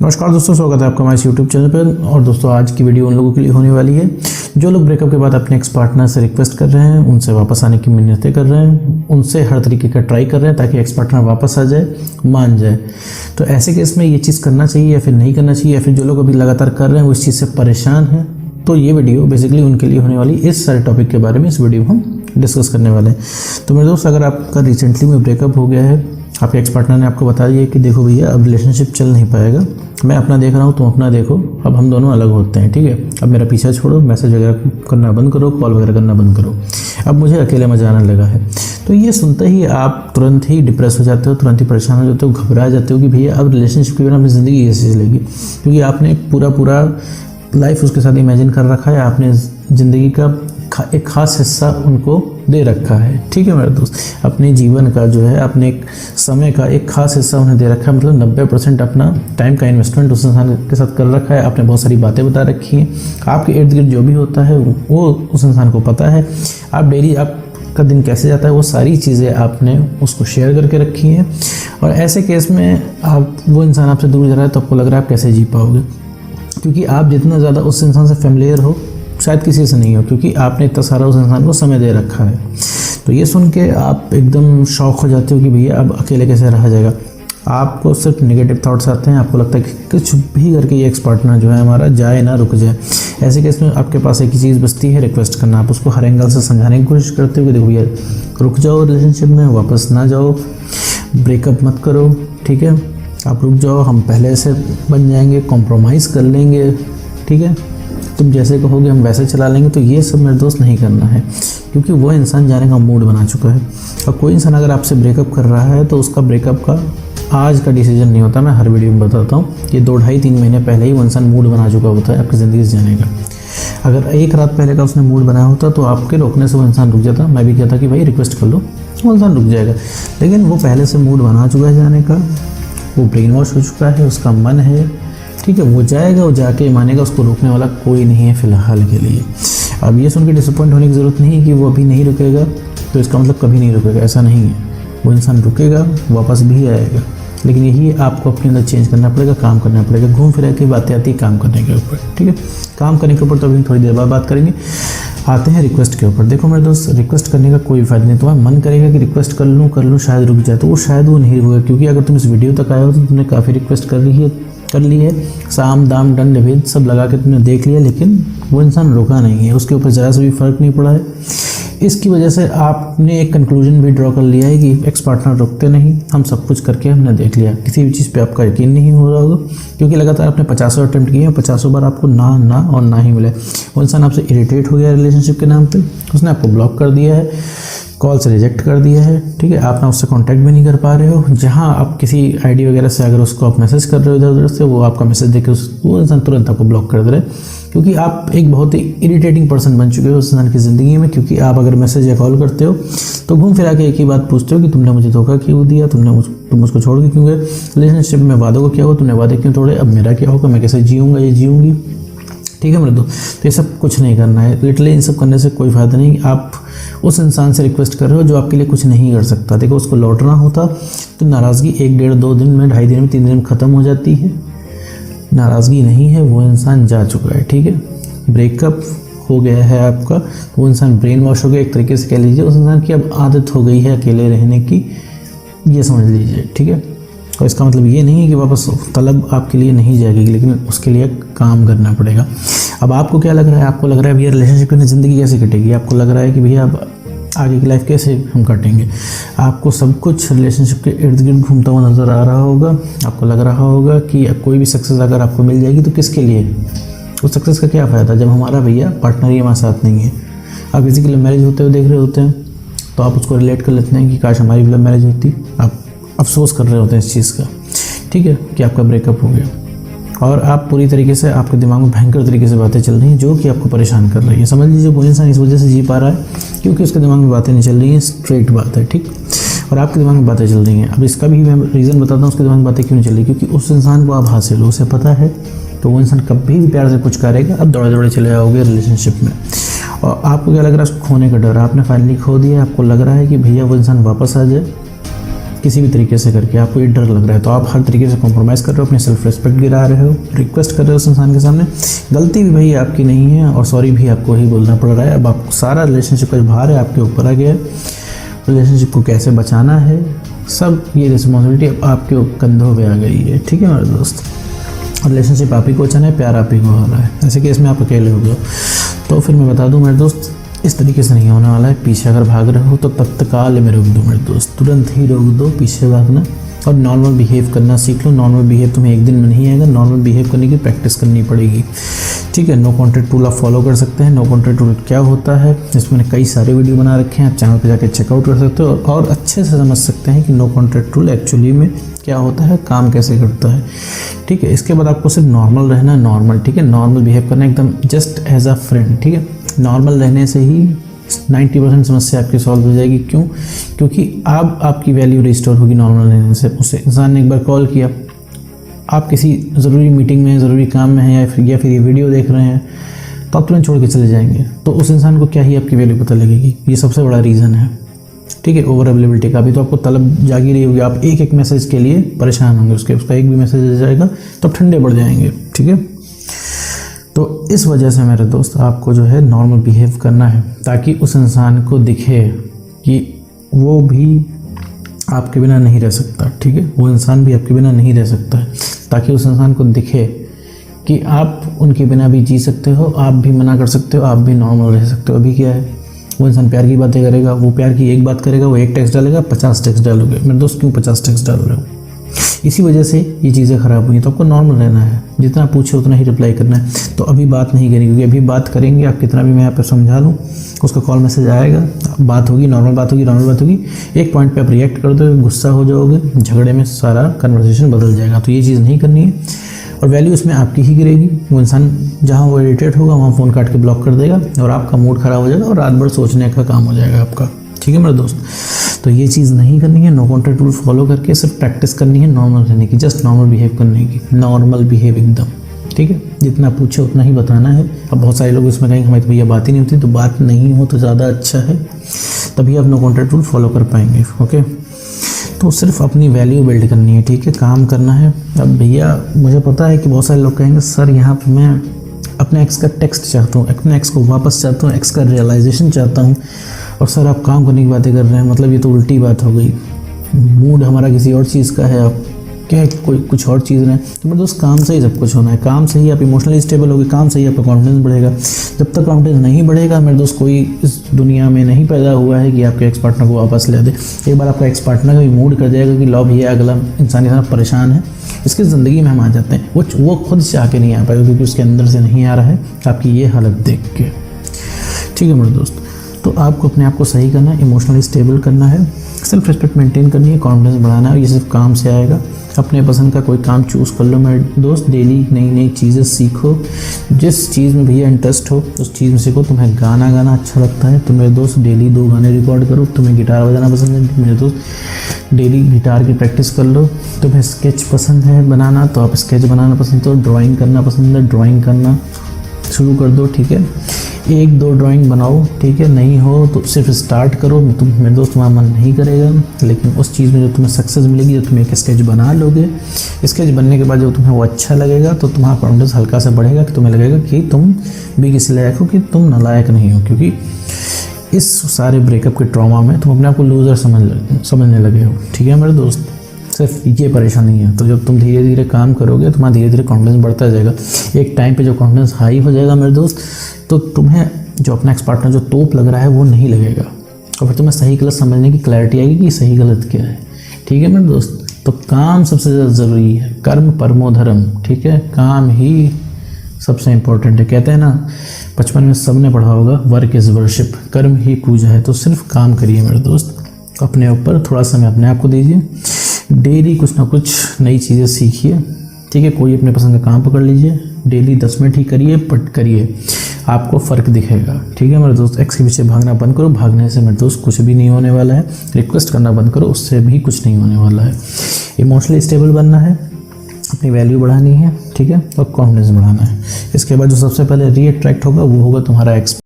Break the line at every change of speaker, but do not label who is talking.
नमस्कार दोस्तों, स्वागत है आपका हमारे यूट्यूब चैनल पर। और दोस्तों आज की वीडियो उन लोगों के लिए होने वाली है जो लोग ब्रेकअप के बाद अपने एक्स पार्टनर से रिक्वेस्ट कर रहे हैं, उनसे वापस आने की मिन्नतें कर रहे हैं, उनसे हर तरीके का ट्राई कर रहे हैं ताकि एक्स पार्टनर वापस आ जाए, मान जाए। तो ऐसे केस में ये चीज़ करना चाहिए या फिर नहीं करना चाहिए, या फिर जो लोग अभी लगातार कर रहे हैं वो इस चीज़ से परेशान हैं, तो ये वीडियो बेसिकली उनके लिए होने वाली इस सारे टॉपिक के बारे में इस वीडियो में हम डिस्कस करने वाले हैं। तो मेरे दोस्त, अगर आपका रिसेंटली में ब्रेकअप हो गया है, आपके एक्स पार्टनर ने आपको बता दिया कि देखो भैया अब रिलेशनशिप चल नहीं पाएगा, मैं अपना देख रहा हूँ, तुम अपना देखो, अब हम दोनों अलग होते हैं, ठीक है, अब मेरा पीछा छोड़ो, मैसेज वगैरह करना बंद करो, कॉल वगैरह करना बंद करो, अब मुझे अकेले मजा आने लगा है। तो ये सुनते ही आप तुरंत ही डिप्रेस हो जाते हो, तुरंत ही परेशान हो जाते हो, घबरा जाते हो कि भैया अब रिलेशनशिप के बिना अपनी ज़िंदगी कैसे चलेगी, क्योंकि आपने पूरा लाइफ उसके साथ इमेजिन कर रखा है, आपने ज़िंदगी का एक खास हिस्सा उनको दे रखा है, ठीक है मेरे दोस्त, अपने जीवन का जो है, अपने एक समय का एक खास हिस्सा उन्हें दे रखा है, मतलब 90% अपना टाइम का इन्वेस्टमेंट उस इंसान के साथ कर रखा है। आपने बहुत सारी बातें बता रखी हैं, आपके इर्द गिर्द जो भी होता है वो उस इंसान को पता है, आप डेली आपका दिन कैसे जाता है वो सारी चीज़ें आपने उसको शेयर करके रखी हैं। और ऐसे केस में आप वो इंसान आपसे दूर जा रहा है तो आपको लग रहा है आप कैसे जी पाओगे, क्योंकि आप जितना ज़्यादा उस इंसान से फेमिलियर हो शायद किसी से नहीं हो, क्योंकि आपने इतना सारा उस इंसान को समय दे रखा है। तो ये सुन के आप एकदम शॉक हो जाते हो कि भैया अब अकेले कैसे रहा जाएगा। आपको सिर्फ नेगेटिव थॉट्स आते हैं, आपको लगता है कि कुछ भी करके ये एक्स पार्टनर जो है हमारा जाए ना, रुक जाए। ऐसे केस में आपके पास एक ही चीज़ बचती है, रिक्वेस्ट करना। आप उसको हर एंगल से समझाने की कोशिश करते हो कि देखो भैया रुक जाओ, रिलेशनशिप में वापस ना जाओ, ब्रेकअप मत करो, ठीक है, आप रुक जाओ, हम पहले से बन जाएंगे, कॉम्प्रोमाइज़ कर लेंगे, ठीक है, तुम जैसे कहोगे हम वैसे चला लेंगे। तो ये सब मेरे दोस्त नहीं करना है, क्योंकि वो इंसान जाने का मूड बना चुका है। और कोई इंसान अगर आपसे ब्रेकअप कर रहा है तो उसका ब्रेकअप का आज का डिसीजन नहीं होता, मैं हर वीडियो में बताता हूँ। ये 2-2.5-3 महीने पहले ही वो इंसान मूड बना चुका होता है आपकी ज़िंदगी से जाने का। अगर एक रात पहले का उसने मूड बनाया होता तो आपके रोकने से वो इंसान रुक जाता। मैं भी कहता कि भाई रिक्वेस्ट कर लो, वो इंसान रुक जाएगा, लेकिन वो पहले से मूड बना चुका है जाने का, वो ब्रेन वॉश हो चुका है, उसका मन है, ठीक है, वो जाएगा, वो जाके मानेगा, उसको रोकने वाला कोई नहीं है फ़िलहाल के लिए। अब ये सुन के डिसअपॉइंट होने की ज़रूरत नहीं है कि वो अभी नहीं रुकेगा तो इसका मतलब कभी नहीं रुकेगा, ऐसा नहीं है। वो इंसान रुकेगा, वापस भी आएगा, लेकिन यही आपको अपने अंदर चेंज करना पड़ेगा, काम करना पड़ेगा। घूम फिरा के बातें आती है काम करने के ऊपर, ठीक है, काम करने के ऊपर तो अभी थोड़ी देर बाद बात करेंगे। आते हैं रिक्वेस्ट के ऊपर। देखो मेरे दोस्त, रिक्वेस्ट करने का कोई फ़ायदा नहीं। तुम्हारा मन करेगा कि रिक्वेस्ट कर लूँ शायद रुक जाए, तो वो शायद वो नहीं रुकेगा, क्योंकि अगर तुम इस वीडियो तक आए हो तो तुमने काफ़ी रिक्वेस्ट कर ली है, साम दाम दंड भेद सब लगा के तुमने देख लिया, लेकिन वो इंसान रुका नहीं है, उसके ऊपर ज़रा सा भी फ़र्क नहीं पड़ा है। इसकी वजह से आपने एक कंक्लूजन भी ड्रॉ कर लिया है कि एक्स पार्टनर रुकते नहीं, हम सब कुछ करके हमने देख लिया। किसी भी चीज़ पे आपका यकीन नहीं हो रहा होगा, क्योंकि लगातार आपने 50 अटेम्प्ट किए हैं, 50 बार आपको ना और ना ही मिले। वो इंसान आपसे इरिटेट हो गया रिलेशनशिप के नाम पे, उसने आपको ब्लॉक कर दिया है, कॉल से रिजेक्ट कर दिया है, ठीक है, आप ना उससे कांटेक्ट भी नहीं कर पा रहे हो। जहां आप किसी आईडी वगैरह से अगर उसको आप मैसेज कर रहे हो इधर उधर से, वो आपका मैसेज देख के वो इंसान तुरंत आपको ब्लॉक कर दे रहे, क्योंकि आप एक बहुत ही इरिटेटिंग पर्सन बन चुके हो उस इंसान की ज़िंदगी में। क्योंकि आप अगर मैसेज या कॉल करते हो तो घूम फिरा के एक ही बात पूछते हो कि तुमने मुझे धोखा क्यों दिया, तुम मुझको छोड़ के क्यों गए, रिलेशनशिप में वादों को क्या हुआ, तुमने वादे क्यों तोड़े, अब मेरा क्या होगा, मैं कैसे जीऊँगा या जीऊँगी, ठीक है मेरे दोस्त। तो ये सब कुछ नहीं करना है, लिटरली इन सब करने से कोई फ़ायदा नहीं। आप उस इंसान से रिक्वेस्ट कर रहे हो जो आपके लिए कुछ नहीं कर सकता। देखो, उसको लौटना होता तो नाराज़गी 1-1.5-2 दिन में, 2.5 दिन में, 3 दिन में ख़त्म हो जाती है। नाराज़गी नहीं है, वो इंसान जा चुका है, ठीक है, ब्रेकअप हो गया है आपका, वो इंसान ब्रेन वॉश हो गया, एक तरीके से कह लीजिए उस इंसान की अब आदत हो गई है अकेले रहने की, ये समझ लीजिए, ठीक है। और इसका मतलब ये नहीं है कि वापस तलब आपके लिए नहीं जाएगी, लेकिन उसके लिए काम करना पड़ेगा। अब आपको क्या लग रहा है, आपको लग रहा है भैया रिलेशनशिप में ज़िंदगी कैसे कटेगी, आपको लग रहा है कि भैया अब आगे की लाइफ कैसे हम काटेंगे, आपको सब कुछ रिलेशनशिप के इर्द गिर्द घूमता हुआ नज़र आ रहा होगा। आपको लग रहा होगा कि कोई भी सक्सेस अगर आपको मिल जाएगी तो किसके लिए, उस सक्सेस का क्या फ़ायदा जब हमारा भैया पार्टनर ही हमारे साथ नहीं है। आप किसी की लव मैरिज होते हुए देख रहे होते हैं तो आप उसको रिलेट कर लेते हैं कि काश हमारी लव मैरिज होती, आप अफसोस कर रहे होते हैं इस चीज़ का, ठीक है, कि आपका ब्रेकअप हो गया। और आप पूरी तरीके से, आपके दिमाग में भयंकर तरीके से बातें चल रही हैं जो कि आपको परेशान कर रही है। समझ लीजिए वो इंसान इस वजह से जी पा रहा है क्योंकि उसके दिमाग में बातें नहीं चल रही हैं, स्ट्रेट बात है, ठीक, और आपके दिमाग में बातें चल रही हैं। अब इसका भी मैं रीज़न बताता हूँ उसके दिमाग में बातें क्यों नहीं चल रही, क्योंकि उस इंसान को आप हासिल हो, उसे पता है, तो वो इंसान कभी भी प्यार से कुछ करेगा, अब दौड़े चले जाओगे रिलेशनशिप में। और आपको क्या लग रहा है, उसको खोने का डर, आपने फाइनली खो दिया, आपको लग रहा है कि भैया वो इंसान वापस आ जाए, किसी भी तरीके से करके आपको ये डर लग रहा है, तो आप हर तरीके से कॉम्प्रोमाइज़ कर रहे हो, अपनी सेल्फ रिस्पेक्ट गिरा रहे हो, रिक्वेस्ट कर रहे हो उस इंसान के सामने। गलती भी भाई आपकी नहीं है और सॉरी भी आपको ही बोलना पड़ रहा है। अब आपको सारा रिलेशनशिप का भार है आपके ऊपर आ गया है। रिलेशनशिप को कैसे बचाना है, सब ये रिस्पॉन्सिबिलिटी अब आपके कंधों पे आ गई है। ठीक है मेरे दोस्त, रिलेशनशिप आप ही को बचाना है, प्यार आप ही को हो रहा है। ऐसे केस में आप अकेले हो गए, तो फिर मैं बता दूं मेरे दोस्त, इस तरीके से नहीं होने वाला है। पीछे अगर भाग रहे हो तो तत्काल में रोक दो मेरे दोस्त, तुरंत ही रोक दो पीछे भागना और नॉर्मल बिहेव करना सीख लो। नॉर्मल बिहेव तुम्हें एक दिन में नहीं आएगा, नॉर्मल बिहेव करने की प्रैक्टिस करनी पड़ेगी। ठीक है, नो कॉन्टैक्ट रूल आप फॉलो कर सकते हैं। नो कॉन्टैक्ट रूल क्या होता है, इसमें मैंने कई सारे वीडियो बना रखे हैं, आप चैनल पर जाकर चेकआउट कर सकते हो और अच्छे से समझ सकते हैं कि नो कॉन्टैक्ट रूल एक्चुअली में क्या होता है, काम कैसे करता है। ठीक है, इसके बाद आपको सिर्फ नॉर्मल रहना है, नॉर्मल। ठीक है, नॉर्मल बिहेव करना एकदम जस्ट एज अ फ्रेंड। ठीक है, नॉर्मल रहने से ही 90% समस्या आपकी सॉल्व हो जाएगी। क्यों? क्योंकि अब आपकी वैल्यू रिस्टोर होगी नॉर्मल रहने से। उसे इंसान ने एक बार कॉल किया, आप किसी ज़रूरी मीटिंग में, ज़रूरी काम में हैं या फिर ये वीडियो देख रहे हैं, तो आप तुरंत छोड़ के चले जाएंगे, तो उस इंसान को क्या ही आपकी वैल्यू पता लगेगी। ये सबसे बड़ा रीज़न है। ठीक है, ओवर अवेलेबिलिटी का भी तो आपको तलब जागी रही होगी, आप एक एक मैसेज के लिए परेशान होंगे, उसका एक भी मैसेज आ जाएगा तो आप ठंडे पड़ जाएंगे। ठीक है, तो इस वजह से मेरे दोस्त आपको जो है नॉर्मल बिहेव करना है, ताकि उस इंसान को दिखे कि वो भी आपके बिना नहीं रह सकता। ठीक है, वो इंसान भी आपके बिना नहीं रह सकता है, ताकि उस इंसान को दिखे कि आप उनके बिना भी जी सकते हो, आप भी मना कर सकते हो, आप भी नॉर्मल रह सकते हो। अभी क्या है, वो इंसान प्यार की बातें करेगा, वो प्यार की एक बात करेगा, वो एक टेक्स्ट डालेगा, 50 टेक्स्ट डालोगे। मेरे दोस्त क्यों 50 टेक्स्ट डाल रहे हो? इसी वजह से ये चीज़ें ख़राब हुई हैं। तो आपको नॉर्मल रहना है, जितना पूछे उतना ही रिप्लाई करना है। तो अभी बात नहीं करेंगे, क्योंकि अभी बात करेंगे आप कितना भी मैं यहाँ पर समझा लूँ, उसका कॉल मैसेज आएगा, बात होगी, नॉर्मल बात होगी, एक पॉइंट पे आप रिएक्ट कर दोगे, गुस्सा हो जाओगे, झगड़े में सारा कन्वर्सेशन बदल जाएगा। तो ये चीज़ नहीं करनी है और वैल्यू इसमें आपकी ही गिरेगी। वो इंसान जहाँ वो इरिटेट होगा वहाँ फ़ोन काट के ब्लॉक कर देगा और आपका मूड ख़राब हो जाएगा और रात भर सोचने का काम हो जाएगा आपका। ठीक है मेरे दोस्त, तो ये चीज़ नहीं करनी है। नो कॉन्टैक्ट रूल फॉलो करके सिर्फ प्रैक्टिस करनी है नॉर्मल रहने की, जस्ट नॉर्मल बिहेव करने की, नॉर्मल बिहेव एकदम। ठीक है, जितना पूछे उतना ही बताना है। अब बहुत सारे लोग इसमें कहेंगे हमारी तो भैया बात ही नहीं होती, तो बात नहीं हो तो ज़्यादा अच्छा है, तभी आप नो कॉन्टैक्ट रूल फॉलो कर पाएंगे। ओके, तो सिर्फ अपनी वैल्यू बिल्ड करनी है। ठीक है, काम करना है। अब भैया मुझे पता है कि बहुत सारे लोग कहेंगे सर यहाँ पर मैं अपने एक्स का टेक्स्ट चाहता हूँ, अपने एक्स को वापस चाहता हूँ, एक्स का रियलाइजेशन चाहता हूँ, और सर आप काम करने की बातें कर रहे हैं, मतलब ये तो उल्टी बात हो गई, मूड हमारा किसी और चीज़ का है, आप क्या कोई कुछ और चीज़ नहीं। तो मेरे दोस्त काम से ही सब कुछ होना है, काम से ही आप इमोशनली स्टेबल होगे, काम से ही आपका कॉन्फिडेंस बढ़ेगा। जब तक कॉन्फिडेंस नहीं बढ़ेगा मेरे दोस्त, कोई इस दुनिया में नहीं पैदा हुआ है कि आपके एक्स पार्टनर को वापस ले दे। एक बार आपका एक्स पार्टनर का भी मूड कर जाएगा कि लो भैया अगला इंसान इतना परेशान है, इसकी ज़िंदगी में हम आ जाते हैं, वो खुद से आके नहीं आ पाएगा, क्योंकि उसके अंदर से नहीं आ रहा है आपकी ये हालत देख के। ठीक है मेरे दोस्त, तो आपको अपने आप को सही करना है, इमोशनली स्टेबल करना है, सेल्फ रिस्पेक्ट मेंटेन करनी है, कॉन्फिडेंस बढ़ाना है, और ये सिर्फ काम से आएगा। अपने पसंद का कोई काम चूज़ कर लो मेरे दोस्त, डेली नई नई चीज़ें सीखो, जिस चीज़ में भैया इंटरेस्ट हो उस चीज़ में सीखो। तुम्हें गाना अच्छा लगता है तो मेरे दोस्त डेली 2 गाने रिकॉर्ड करो। तुम्हें गिटार बजाना पसंद है मेरे दोस्त, डेली गिटार की प्रैक्टिस कर लो। तुम्हें स्केच पसंद है बनाना तो आप स्केच बनाना पसंद हो, ड्राइंग करना पसंद है ड्राइंग करना शुरू कर दो। ठीक है, 1-2 ड्राइंग बनाओ। ठीक है, नहीं हो तो सिर्फ स्टार्ट करो। मेरे दोस्त तुम्हारा मन नहीं करेगा, लेकिन उस चीज़ में जो तुम्हें सक्सेस मिलेगी, जो तुम एक स्केच बना लोगे, स्केच बनने के बाद जो तुम्हें वो अच्छा लगेगा, तो तुम्हारा कॉन्फिडेंस हल्का सा बढ़ेगा कि तुम्हें लगेगा कि तुम भी किसी लायक हो, कि तुम नालायक नहीं हो। क्योंकि इस सारे ब्रेकअप के ट्रॉमा में तुम अपने आप को लूज़र समझने लगे हो। ठीक है मेरे दोस्त, सिर्फ ये परेशानी है। तो जब तुम धीरे धीरे काम करोगे, तुम्हारा धीरे धीरे कॉन्फिडेंस बढ़ता जाएगा। एक टाइम पे जो कॉन्फिडेंस हाई हो जाएगा मेरे दोस्त, तो तुम्हें जो अपना एक्स पार्टनर जो तोप लग रहा है वो नहीं लगेगा, और फिर तुम्हें सही गलत समझने की क्लैरिटी आएगी कि सही गलत क्या है। ठीक है मेरे दोस्त, तो काम सबसे ज़्यादा ज़रूरी है, कर्म परमो धर्म। ठीक है, काम ही सबसे इम्पोर्टेंट है। कहते हैं ना, बचपन में सबने पढ़ा होगा, वर्क इज़ वर्शिप, कर्म ही पूजा है। तो सिर्फ काम करिए मेरे दोस्त, अपने ऊपर थोड़ा समय अपने आप को दीजिए, डेली कुछ ना कुछ नई चीज़ें सीखिए। ठीक है, कोई अपने पसंद का काम पकड़ लीजिए, डेली 10 मिनट ही करिए, बट करिए, आपको फ़र्क दिखेगा। ठीक है मेरे दोस्त, एक्स के पीछे भागना बंद करो, भागने से मेरे दोस्त कुछ भी नहीं होने वाला है। रिक्वेस्ट करना बंद करो, उससे भी कुछ नहीं होने वाला है। इमोशनली स्टेबल बनना है, अपनी वैल्यू बढ़ानी है। ठीक है, और कॉन्फिडेंस बढ़ाना है। इसके बाद जो सबसे पहले रीअट्रैक्ट होगा वो होगा तुम्हारा एक्स।